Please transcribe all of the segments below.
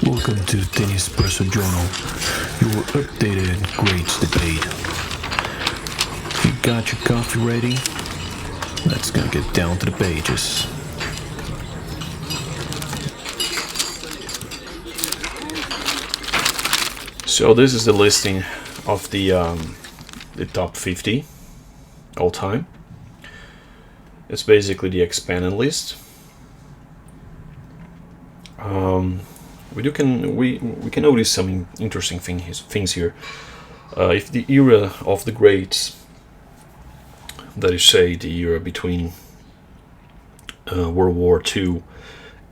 Welcome to Tennis Espresso Journal, your updated grades debate. You got your coffee ready? Let's go get down to the pages. So this is the listing of the top 50 all time. It's basically the expanded list. We can notice some interesting things here. If the era of the greats, that is, say, the era between World War II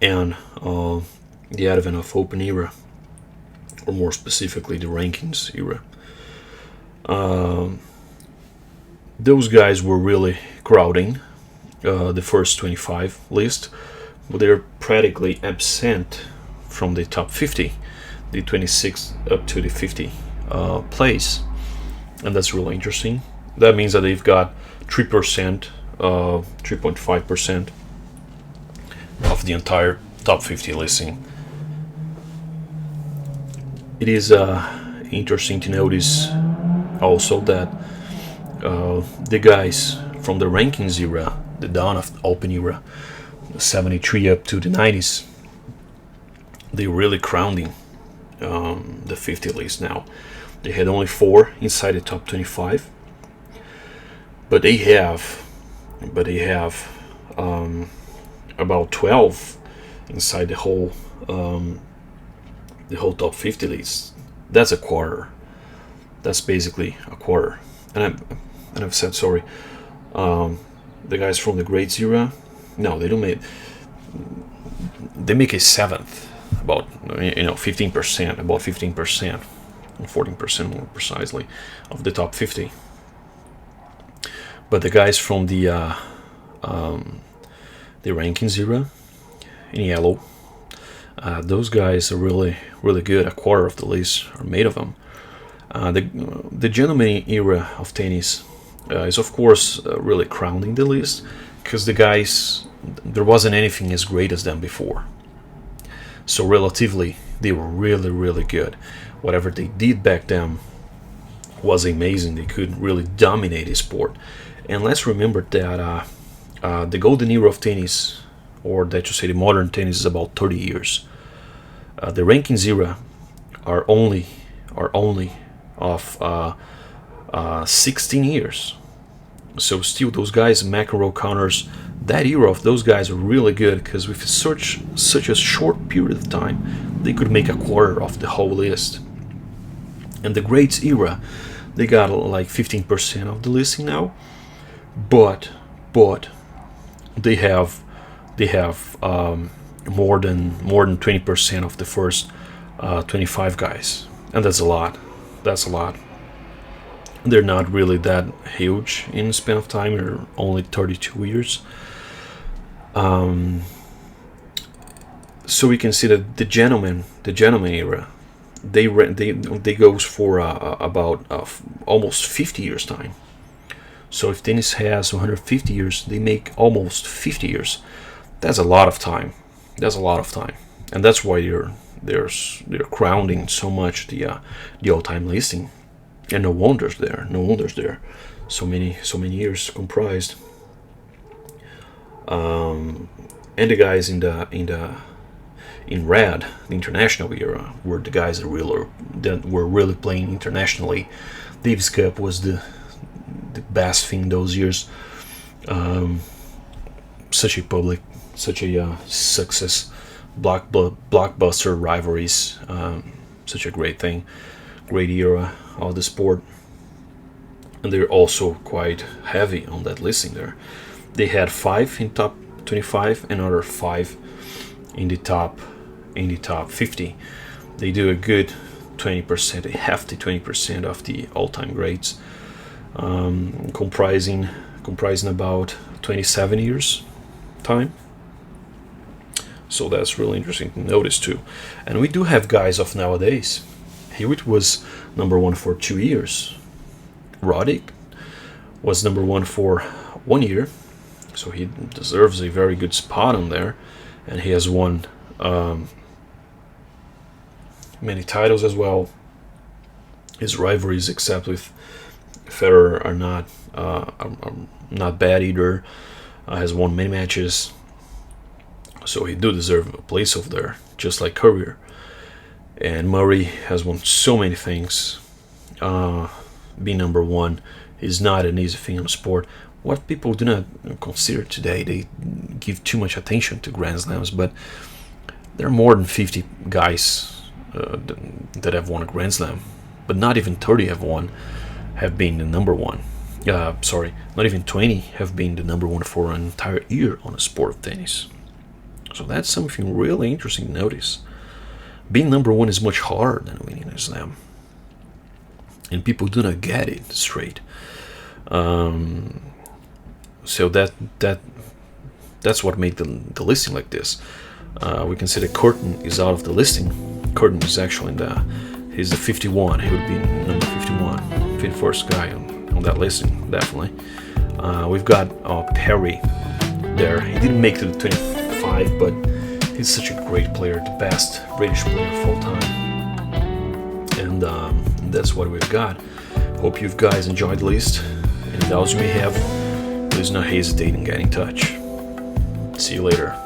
and the advent of Open era, or more specifically the rankings era, those guys were really crowding the first 25 list, but they're practically absent from the top 50, the 26 up to the 50 place, and that's really interesting. That means that they've got 3%, 3.5% of the entire top 50 listing. It is interesting to notice also that the guys from the rankings era, the dawn of the Open era, 73 up to the 90s, they're really crowding the 50 list now. They had only 4 inside the top 25, but they have about 12 inside the whole top 50 list. That's a quarter. That's basically a quarter. And I've said sorry. The guys from the greats era, no, they don't make. They make a 7th, about 15%, about 15%, 14% more precisely, of the top 50. But the guys from the rankings era, in yellow, those guys are really, really good. A quarter of the list are made of them. The gentleman era of tennis is, of course, really crowning the list, because the guys, there wasn't anything as great as them before. So relatively, they were really, really good. Whatever they did back then was amazing. They could really dominate the sport. And let's remember that the golden era of tennis, or that you say the modern tennis, is about 30 years. The rankings era are only of 16 years. So still, those guys, McEnroe, Connors, that era of those guys are really good, because with such a short period of time, they could make a quarter of the whole list. And the greats era, they got like 15% of the listing now, but they have more than 20% of the first 25 guys, and that's a lot. They're not really that huge in the span of time. They're only 32 years. So we can see that the gentleman era, they goes for about almost 50 years time. So if tennis has 150 years, they make almost 50 years. That's a lot of time. And that's why they're crowding so much the all-time listing. And no wonders there. So many years comprised. And the guys in red, the international era, were the guys that were really playing internationally. Davis Cup was the best thing those years. Such a success, blockbuster rivalries, such a great thing, great era of the sport. And they're also quite heavy on that listing there. They had 5 in top 25, another 5 in the top 50. They do a good 20%, a hefty 20% of the all-time greats, comprising about 27 years time. So that's really interesting to notice too. And we do have guys of nowadays. Hewitt was number 1 for 2 years. Roddick was number 1 for 1 year, so he deserves a very good spot on there, and he has won many titles as well. His rivalries, except with Federer, are not bad either. Has won many matches, so he do deserve a place over there, just like Curry. And Murray has won so many things. Being number one is not an easy thing in the sport. What people do not consider today, they give too much attention to Grand Slams, but there are more than 50 guys that have won a Grand Slam, but not even 30 have been the number one. Not even 20 have been the number one for an entire year on the sport of tennis. So that's something really interesting to notice. Being number one is much harder than winning a slam, and people do not get it straight. So that's what made the listing like this. We can say that Curtin is out of the listing. Curtin is actually he's the 51. He would be number 51, 51st guy on that listing, definitely. We've got Perry there. He didn't make it to the 25, but he's such a great player, the best British player of all time. And that's what we've got. Hope you guys enjoyed the list. And those you may have, please not hesitate in getting in touch. See you later.